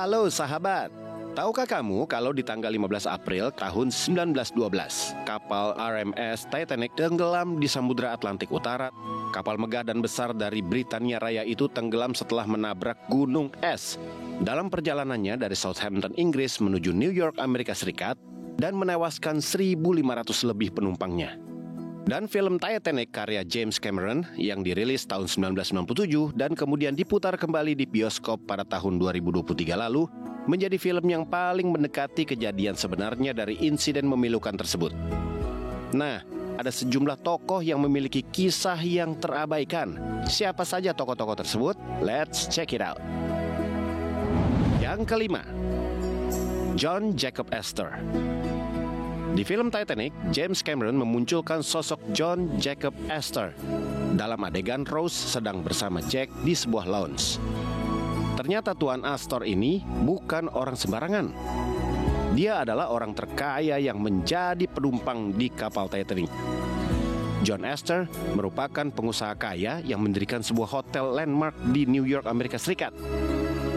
Halo sahabat, tahukah kamu kalau di tanggal 15 April tahun 1912 kapal RMS Titanic tenggelam di Samudra Atlantik Utara. Kapal megah dan besar dari Britania Raya itu tenggelam setelah menabrak gunung es dalam perjalanannya dari Southampton, Inggris menuju New York, Amerika Serikat, dan menewaskan 1.500 lebih penumpangnya. Dan film Titanic karya James Cameron yang dirilis tahun 1997 dan kemudian diputar kembali di bioskop pada tahun 2023 lalu menjadi film yang paling mendekati kejadian sebenarnya dari insiden memilukan tersebut. Nah, ada sejumlah tokoh yang memiliki kisah yang terabaikan. Siapa saja tokoh-tokoh tersebut? Let's check it out. Yang kelima, John Jacob Astor. Di film Titanic, James Cameron memunculkan sosok John Jacob Astor dalam adegan Rose sedang bersama Jack di sebuah lounge. Ternyata Tuan Astor ini bukan orang sembarangan. Dia adalah orang terkaya yang menjadi penumpang di kapal Titanic. John Astor merupakan pengusaha kaya yang mendirikan sebuah hotel landmark di New York, Amerika Serikat.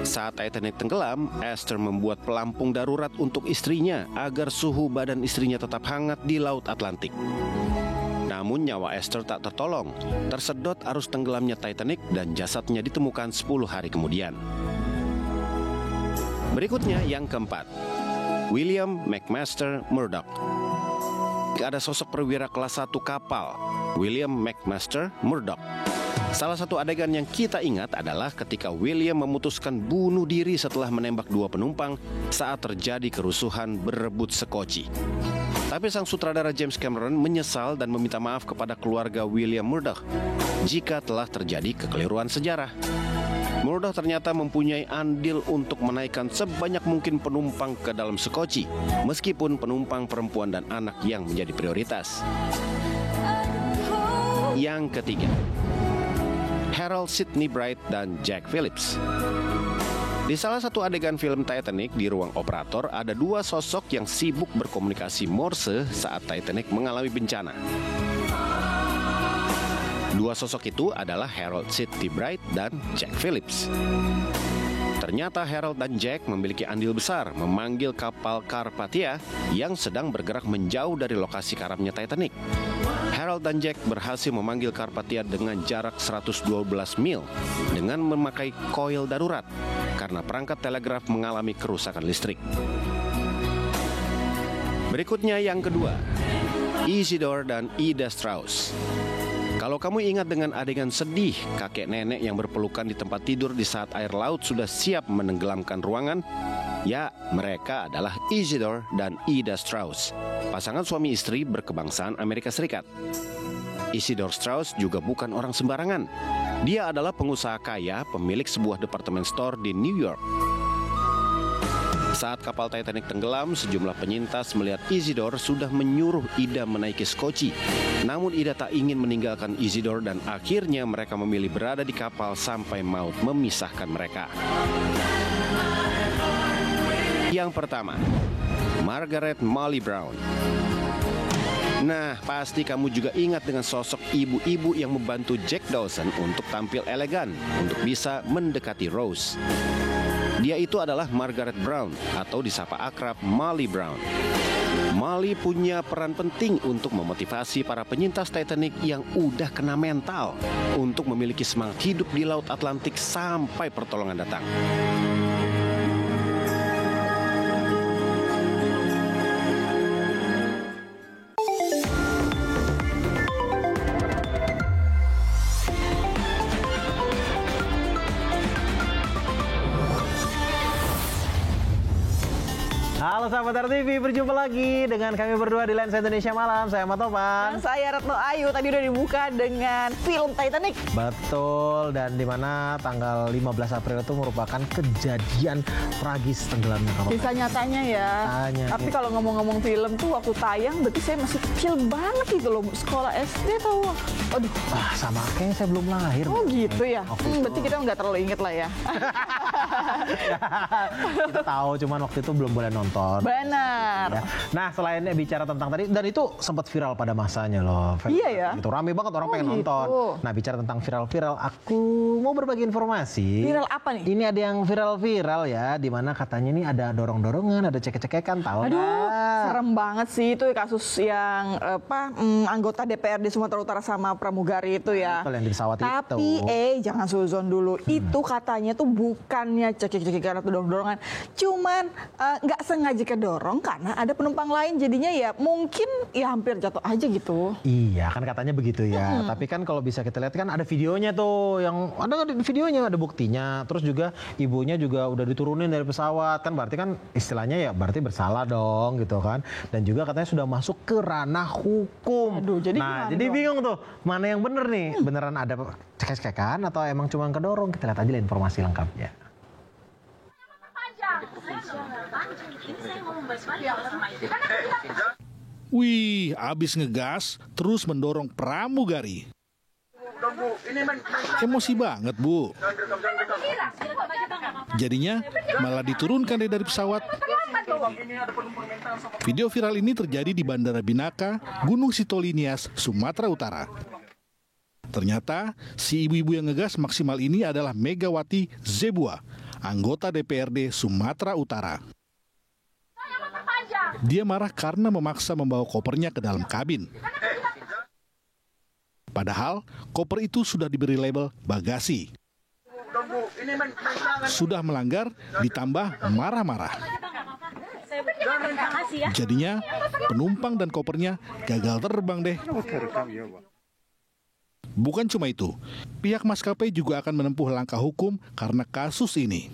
Saat Titanic tenggelam, Astor membuat pelampung darurat untuk istrinya agar suhu badan istrinya tetap hangat di Laut Atlantik. Namun nyawa Astor tak tertolong, tersedot arus tenggelamnya Titanic dan jasadnya ditemukan 10 hari kemudian. Berikutnya yang keempat, William McMaster Murdoch. Ada sosok perwira kelas 1 kapal, William McMaster Murdoch. Salah satu adegan yang kita ingat adalah ketika William memutuskan bunuh diri setelah menembak 2 penumpang saat terjadi kerusuhan berebut sekoci. Tapi sang sutradara James Cameron menyesal dan meminta maaf kepada keluarga William Murdoch jika telah terjadi kekeliruan sejarah. Murdoch ternyata mempunyai andil untuk menaikkan sebanyak mungkin penumpang ke dalam sekoci, meskipun penumpang perempuan dan anak yang menjadi prioritas. Yang ketiga, Harold Sidney Bright dan Jack Phillips. Di salah satu adegan film Titanic di ruang operator ada 2 sosok yang sibuk berkomunikasi Morse saat Titanic mengalami bencana. 2 sosok itu adalah Harold Sidney Bright dan Jack Phillips. Ternyata Harold dan Jack memiliki andil besar memanggil kapal Carpathia yang sedang bergerak menjauh dari lokasi karamnya Titanic. Harold dan Jack berhasil memanggil Carpathia dengan jarak 112 mil dengan memakai koil darurat karena perangkat telegraf mengalami kerusakan listrik. Berikutnya yang kedua, Isidore dan Ida Strauss. Kalau kamu ingat dengan adegan sedih kakek nenek yang berpelukan di tempat tidur di saat air laut sudah siap menenggelamkan ruangan, ya, mereka adalah Isidore dan Ida Strauss, pasangan suami istri berkebangsaan Amerika Serikat. Isidore Strauss juga bukan orang sembarangan. Dia adalah pengusaha kaya, pemilik sebuah department store di New York. Saat kapal Titanic tenggelam, sejumlah penyintas melihat Isidore sudah menyuruh Ida menaiki skoci. Namun Ida tak ingin meninggalkan Isidore dan akhirnya mereka memilih berada di kapal sampai maut memisahkan mereka. Yang pertama, Margaret Molly Brown. Nah, pasti kamu juga ingat dengan sosok ibu-ibu yang membantu Jack Dawson untuk tampil elegan untuk bisa mendekati Rose. Dia itu adalah Margaret Brown atau disapa akrab Molly Brown. Molly punya peran penting untuk memotivasi para penyintas Titanic yang udah kena mental untuk memiliki semangat hidup di Laut Atlantik sampai pertolongan datang. Halo sahabat RTV, berjumpa lagi dengan kami berdua di Lensa Indonesia Malam. Saya Ahmad Topan. Dan saya Retno Ayu. Tadi udah dibuka dengan film Titanic. Betul, dan dimana tanggal 15 April itu merupakan kejadian tragis tenggelamnya kapal. Kisah nyatanya ya. Tapi kalau ngomong-ngomong film tuh waktu tayang berarti saya masih kecil banget gitu loh. Sekolah SD tau. Aduh. Sama kayaknya saya belum lahir. Oh gitu ya. Berarti kita nggak terlalu inget lah ya. Kita tahu, cuman waktu itu belum boleh nonton. nonton. Benar. Ya. Nah, selain bicara tentang tadi, dan itu sempat viral pada masanya loh. Iya ya. Itu rame banget orang pengen gitu. nonton. Nah, bicara tentang viral-viral, aku mau berbagi informasi. Viral apa nih? Ini ada yang viral-viral ya, di mana katanya nih ada dorong-dorongan, ada cekek-cekekan, tahu Aduh, nggak? serem banget sih itu kasus yang anggota DPRD Sumatera Utara sama pramugari itu ya. Betul, yang di pesawat itu. Tapi jangan suzon dulu. Itu katanya tuh bukannya cekik-cekikan atau dorong-dorongan, cuman nggak sengaja kedorong karena ada penumpang lain, jadinya ya mungkin ya hampir jatuh aja gitu. Iya, kan katanya begitu ya. Tapi kan kalau bisa kita lihat kan ada videonya tuh, yang ada videonya, ada buktinya. Terus juga ibunya juga udah diturunin dari pesawat, kan berarti kan istilahnya ya berarti bersalah dong gitu kan. Dan juga katanya sudah masuk ke ranah hukum. Aduh, jadi nah, gimana jadi dong? bingung tuh mana yang bener nih, beneran ada cekek-cekekan atau emang cuma kedorong? Kita lihat aja lah informasi lengkapnya. Wih, abis ngegas, terus mendorong pramugari. Emosi banget, Bu. Jadinya malah diturunkan dari pesawat. Video viral ini terjadi di Bandara Binaka, Gunung Sitolinias, Sumatera Utara. Ternyata si ibu-ibu yang ngegas maksimal ini adalah Megawati Zebua, anggota DPRD Sumatera Utara. Dia marah karena memaksa membawa kopernya ke dalam kabin. Padahal koper itu sudah diberi label bagasi. Sudah melanggar, ditambah marah-marah. Jadinya penumpang dan kopernya gagal terbang deh. Bukan cuma itu, pihak maskapai juga akan menempuh langkah hukum karena kasus ini.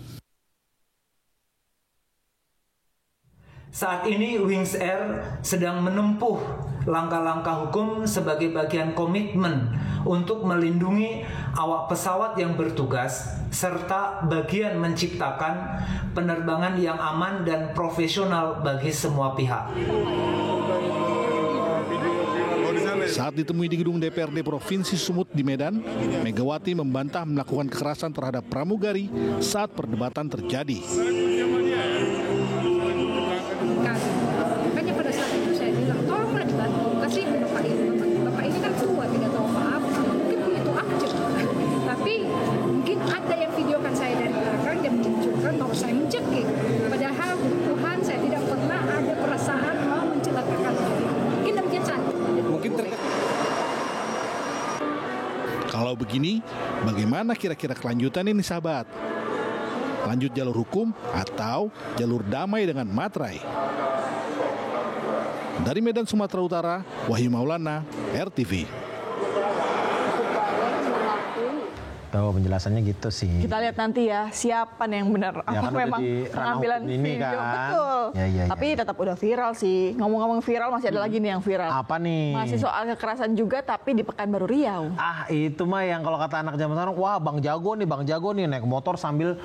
Saat ini Wings Air sedang menempuh langkah-langkah hukum sebagai bagian komitmen untuk melindungi awak pesawat yang bertugas serta bagian menciptakan penerbangan yang aman dan profesional bagi semua pihak. Saat ditemui di gedung DPRD Provinsi Sumut di Medan, Megawati membantah melakukan kekerasan terhadap pramugari saat perdebatan terjadi. Makanya pada saat itu saya bilang, tolonglah dibantu, kasih bapak ini. Bapak ini kan tua, tidak tahu apa-apa, mungkin begitu aja. Tapi mungkin ada yang videokan saya dari belakang dan menunjukkan bahwa saya mencekik. Padahal Tuhan, saya tidak pernah ada perasaan mau mencelakakan orang. Mungkin demikian saja. Kalau begini, bagaimana kira-kira kelanjutan ini, sahabat? Lanjut jalur hukum atau jalur damai dengan materai? Dari Medan, Sumatera Utara, Wahyu Maulana, RTV. Tuh penjelasannya gitu sih. Kita lihat nanti ya siapa nih yang benar. Ya, Apa kan udah memang di ranah pengambilan hukum ini video? kan. Betul. Ya. Tapi tetap udah viral sih. Ngomong-ngomong viral masih ada lagi nih yang viral. Apa nih? Masih soal kekerasan juga tapi di Pekanbaru Riau. Ah, itu mah yang kalau kata anak zaman sekarang, wah Bang Jago nih naik motor sambil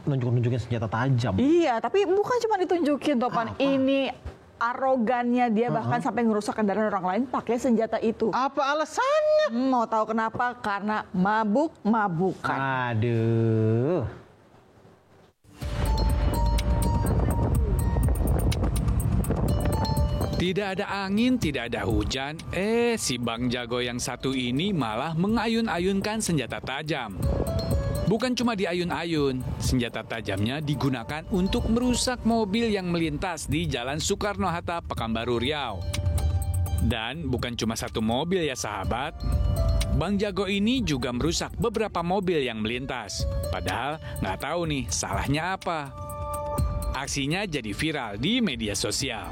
nunjukin senjata tajam. Iya, tapi bukan cuma ditunjukin Topan. Ini arogannya dia bahkan sampai ngerusak kendaraan orang lain pakai senjata itu. Apa alasannya? Mau tahu kenapa? Karena mabuk-mabukan. Aduh. Tidak ada angin, tidak ada hujan. Si Bang Jago yang satu ini malah mengayun-ayunkan senjata tajam. Bukan cuma diayun-ayun, senjata tajamnya digunakan untuk merusak mobil yang melintas di Jalan Soekarno-Hatta, Pekanbaru Riau. Dan bukan cuma satu mobil ya sahabat. Bang Jago ini juga merusak beberapa mobil yang melintas. Padahal nggak tahu nih salahnya apa. Aksinya jadi viral di media sosial.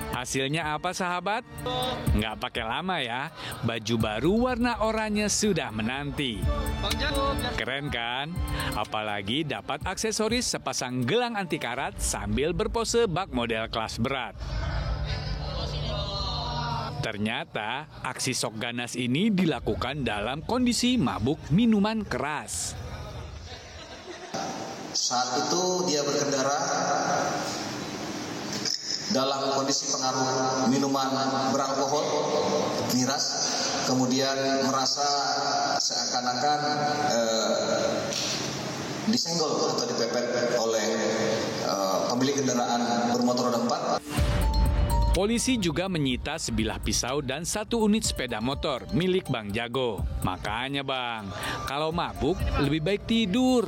Hasilnya apa sahabat? Nggak pakai lama ya, baju baru warna oranye sudah menanti. Keren kan? Apalagi dapat aksesoris sepasang gelang anti karat sambil berpose bak model kelas berat. Ternyata aksi sok ganas ini dilakukan dalam kondisi mabuk minuman keras. Saat itu dia berkendara dalam kondisi pengaruh minuman beralkohol, miras, kemudian merasa seakan-akan disenggol atau dipepet oleh pemilik kendaraan bermotor roda 4. Polisi juga menyita sebilah pisau dan 1 unit sepeda motor milik Bang Jago. Makanya Bang, kalau mabuk lebih baik tidur.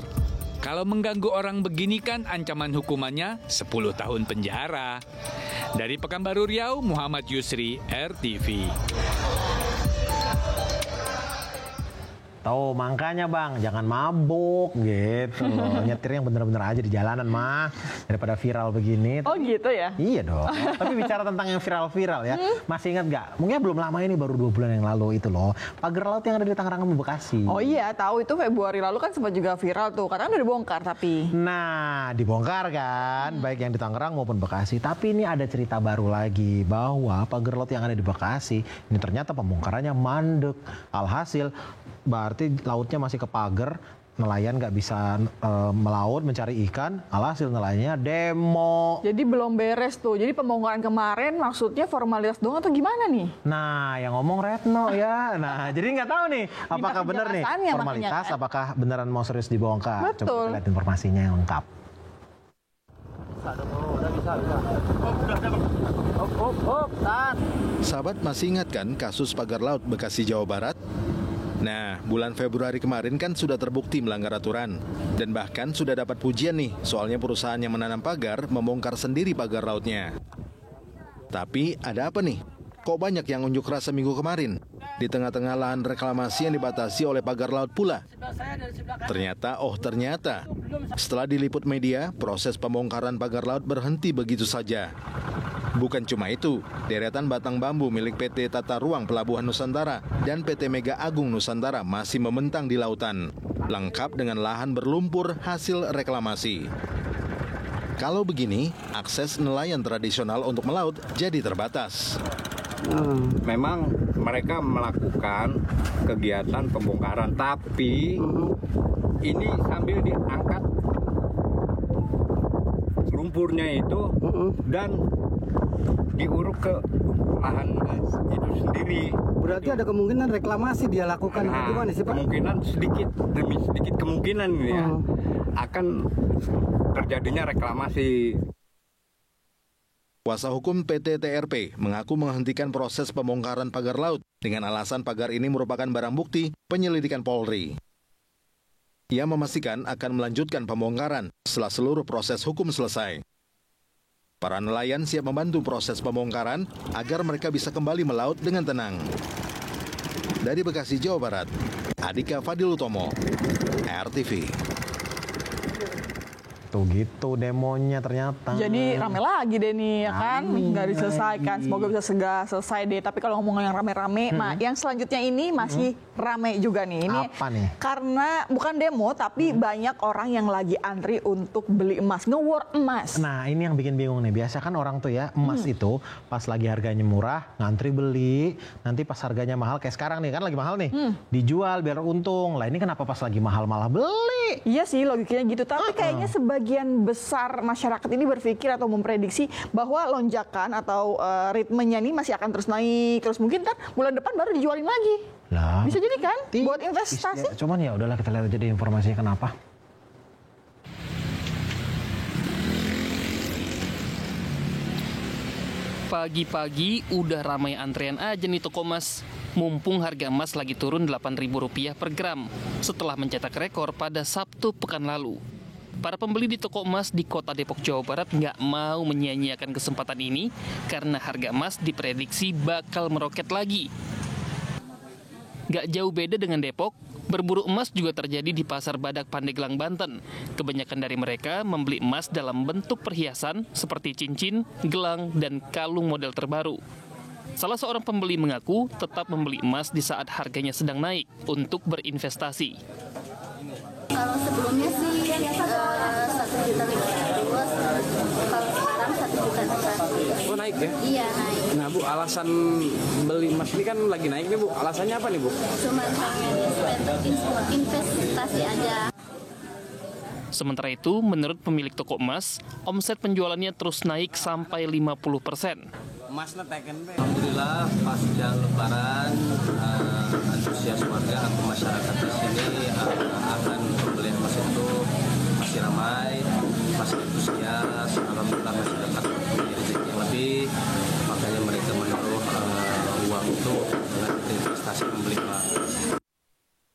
Kalau mengganggu orang begini kan ancaman hukumannya 10 tahun penjara. Dari Pekanbaru Riau, Muhammad Yusri, RTV. Tuh, makanya Bang, jangan mabuk gitu loh. Nyetir yang bener-bener aja di jalanan mah, daripada viral begini. Oh gitu ya? Iya dong. Tapi bicara tentang yang viral-viral ya, masih ingat nggak? Mungkin belum lama ini, baru 2 bulan yang lalu itu loh, pagar laut yang ada di Tangerang Bekasi. Oh iya, tahu itu Februari lalu kan sempat juga viral tuh, karena udah dibongkar tapi. Nah, dibongkar kan, baik yang di Tangerang maupun Bekasi. Tapi ini ada cerita baru lagi, bahwa pagar laut yang ada di Bekasi, ini ternyata pembongkarannya mandek. Alhasil, berarti lautnya masih kepagar, nelayan nggak bisa melaut mencari ikan, alhasil nelayannya demo. Jadi belum beres tuh. Jadi pembongkaran kemarin maksudnya formalitas doang atau gimana nih? Nah, yang ngomong Retno ya. Nah, jadi nggak tahu nih apakah benar nih formalitas, kan? apakah beneran mau serius dibongkar. Betul. Coba kita lihat informasinya yang lengkap. Sahabat masih ingat kan kasus pagar laut Bekasi, Jawa Barat? Nah, bulan Februari kemarin kan sudah terbukti melanggar aturan. Dan bahkan sudah dapat pujian nih, soalnya perusahaan yang menanam pagar membongkar sendiri pagar lautnya. Tapi ada apa nih? Kok banyak yang unjuk rasa minggu kemarin? Di tengah-tengah lahan reklamasi yang dibatasi oleh pagar laut pula. Ternyata, setelah diliput media, proses pembongkaran pagar laut berhenti begitu saja. Bukan cuma itu, deretan batang bambu milik PT Tata Ruang Pelabuhan Nusantara dan PT Mega Agung Nusantara masih membentang di lautan, lengkap dengan lahan berlumpur hasil reklamasi. Kalau begini, akses nelayan tradisional untuk melaut jadi terbatas. Memang mereka melakukan kegiatan pembongkaran, tapi ini sambil diangkat lumpurnya itu dan diuruk ke lahan itu sendiri. Berarti ada kemungkinan reklamasi dia lakukan. Gimana sih Pak? Kemungkinan sedikit demi sedikit kemungkinan ya akan terjadinya reklamasi. Kuasa hukum PT TRP mengaku menghentikan proses pembongkaran pagar laut dengan alasan pagar ini merupakan barang bukti penyelidikan Polri. Ia memastikan akan melanjutkan pembongkaran setelah seluruh proses hukum selesai. Para nelayan siap membantu proses pembongkaran agar mereka bisa kembali melaut dengan tenang. Dari Bekasi, Jawa Barat, Adika Fadilutomo, RTV. Tuh gitu demonya ternyata. Jadi rame lagi deh nih ya kan, nggak diselesaikan. Semoga bisa segera selesai deh. Tapi kalau ngomong yang rame-rame, yang selanjutnya ini masih rame juga nih. Ini apa nih? Karena bukan demo, tapi banyak orang yang lagi antri untuk beli emas, nge-war emas. Nah ini yang bikin bingung nih. Biasa kan orang tuh ya emas itu pas lagi harganya murah ngantri beli, nanti pas harganya mahal kayak sekarang nih kan lagi mahal nih, dijual biar untung. Lah ini kenapa pas lagi mahal malah beli? Iya sih logikanya gitu. Tapi kayaknya sebagian besar masyarakat ini berpikir atau memprediksi bahwa lonjakan atau ritmenya ini masih akan terus naik. Terus mungkin kan bulan depan baru dijualin lagi. Lah, bisa jadi kan buat investasi. Cuman ya udahlah kita lihat aja deh informasinya kenapa. Pagi-pagi udah ramai antrean aja nih toko emas. Mumpung harga emas lagi turun Rp8.000 per gram setelah mencetak rekor pada Sabtu pekan lalu. Para pembeli di toko emas di kota Depok, Jawa Barat nggak mau menyia-nyiakan kesempatan ini karena harga emas diprediksi bakal meroket lagi. Nggak jauh beda dengan Depok, berburu emas juga terjadi di Pasar Badak Pandeglang, Banten. Kebanyakan dari mereka membeli emas dalam bentuk perhiasan seperti cincin, gelang, dan kalung model terbaru. Salah seorang pembeli mengaku tetap membeli emas di saat harganya sedang naik untuk berinvestasi. Kalau sebelumnya sih 1,5 juta, kalau sekarang 1,2 juta. Oh naik ya? Iya naik. Nah Bu, alasan beli emas ini kan lagi naik nih Bu, alasannya apa nih Bu? Cuma investasi aja. Sementara itu, menurut pemilik toko emas, omset penjualannya terus naik sampai 50%. Emasnya teken be. Alhamdulillah pasca Lebaran antusias warga atau masyarakat di sini akan pembelian emas itu masih membeli emas.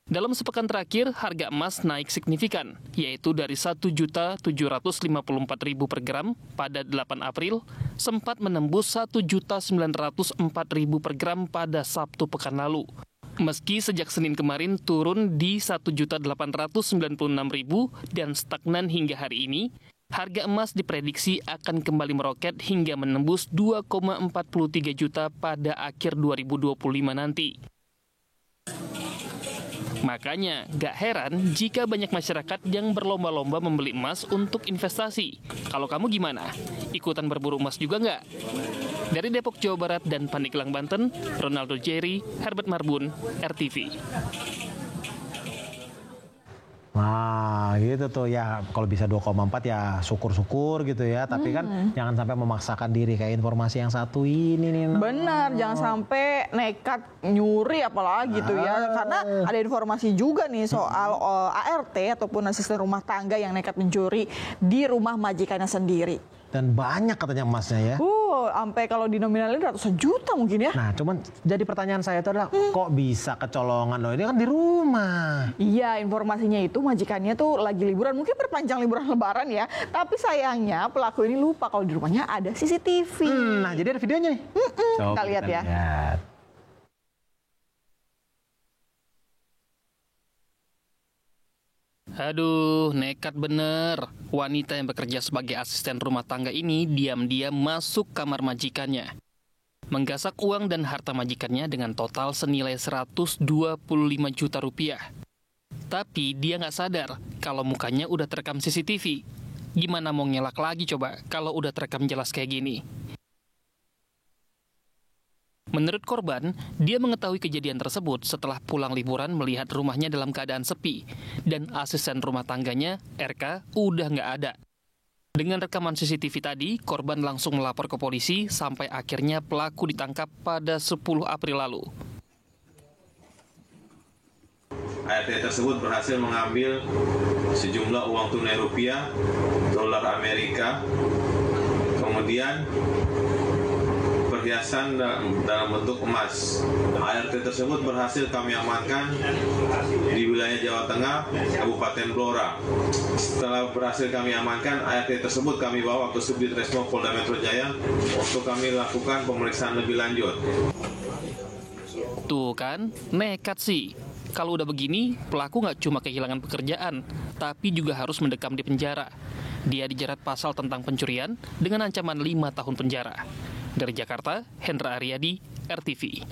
Dalam sepekan terakhir, harga emas naik signifikan, yaitu dari 1.754.000 per gram pada 8 April, sempat menembus 1.904.000 per gram pada Sabtu pekan lalu. Meski sejak Senin kemarin turun di 1.896.000 dan stagnan hingga hari ini, harga emas diprediksi akan kembali meroket hingga menembus 2,43 juta pada akhir 2025 nanti. Makanya, gak heran jika banyak masyarakat yang berlomba-lomba membeli emas untuk investasi. Kalau kamu gimana? Ikutan berburu emas juga nggak? Dari Depok, Jawa Barat dan Pandeglang, Banten, Ronaldo Jerry, Herbert Marbun, RTV. Nah gitu tuh ya, kalau bisa 2,4 ya syukur-syukur gitu ya. Tapi kan jangan sampai memaksakan diri kayak informasi yang satu ini nih. Benar, jangan sampai nekat nyuri apalagi gitu ya. Karena ada informasi juga nih soal ART ataupun asisten rumah tangga yang nekat mencuri di rumah majikannya sendiri. Dan banyak katanya emasnya ya. Sampai kalau dinominalin ratusan juta mungkin ya. Nah, cuman jadi pertanyaan saya itu adalah kok bisa kecolongan loh? Ini kan di rumah. Iya, informasinya itu majikannya tuh lagi liburan, mungkin perpanjang liburan lebaran ya. Tapi sayangnya pelaku ini lupa kalau di rumahnya ada CCTV. Nah, jadi ada videonya nih. Kita lihat ya. Lihat. Aduh, nekat bener. Wanita yang bekerja sebagai asisten rumah tangga ini diam-diam masuk kamar majikannya. Menggasak uang dan harta majikannya dengan total senilai 125 juta rupiah. Tapi dia nggak sadar kalau mukanya udah terekam CCTV. Gimana mau ngelak lagi coba kalau udah terekam jelas kayak gini? Menurut korban, dia mengetahui kejadian tersebut setelah pulang liburan melihat rumahnya dalam keadaan sepi dan asisten rumah tangganya, RK, udah nggak ada. Dengan rekaman CCTV tadi, korban langsung melapor ke polisi sampai akhirnya pelaku ditangkap pada 10 April lalu. ART tersebut berhasil mengambil sejumlah uang tunai rupiah, dolar Amerika, kemudian perhiasan dalam bentuk emas. ART tersebut berhasil kami amankan di wilayah Jawa Tengah, Kabupaten Blora. Setelah berhasil kami amankan, ART tersebut kami bawa ke Subdit Resmo Polda Metro Jaya untuk kami lakukan pemeriksaan lebih lanjut. Tuh kan, nekat sih. Kalau udah begini, pelaku nggak cuma kehilangan pekerjaan, tapi juga harus mendekam di penjara. Dia dijerat pasal tentang pencurian dengan ancaman 5 tahun penjara. Dari Jakarta, Hendra Aryadi, RTV.